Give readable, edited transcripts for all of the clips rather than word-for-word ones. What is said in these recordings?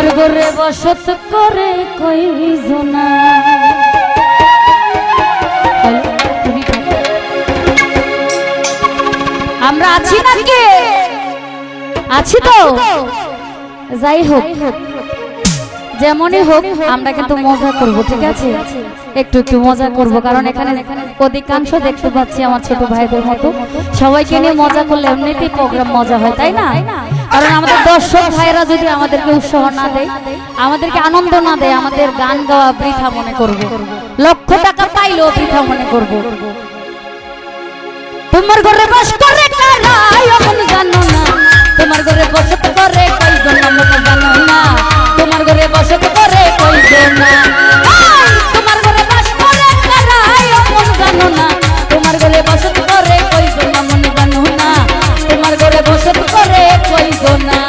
তোমার ঘরে বসত করে কইজনা আমরা আছি নাকি আছি তো যাই হোক যেমনই হোক আমরা কিন্তু মজা করব ঠিক আছে একটু একটু মজা করব কারণ এখানে অধিকাংশ দেখতে পাচ্ছি আমার ছোট ভাইদের মতো সবাইকে নিয়ে মজা করলে এমনিতেই প্রোগ্রাম মজা হয় তাই না কারণ আমাদের দর্শক ভাইরা যদি আমাদেরকে উৎসাহ না দেয় আমাদেরকে আনন্দ না দেয় আমাদের গান গাওয়া বৃথা মনে করবে লক্ষ টাকা পাইলেও বৃথা মনে করব তোমার ঘরে বস করে কারাই অমন জানো না তোমার ঘরে বসত করে কইজন অমন জানো না তোমার ঘরে বসত করে কইজন না তোমার ঘরে বস করে কারাই অমন জানো না তোমার ঘরে বসত করে কইজন অমন জানো না তোমার ঘরে বসত করে কইজন না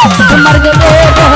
मर गए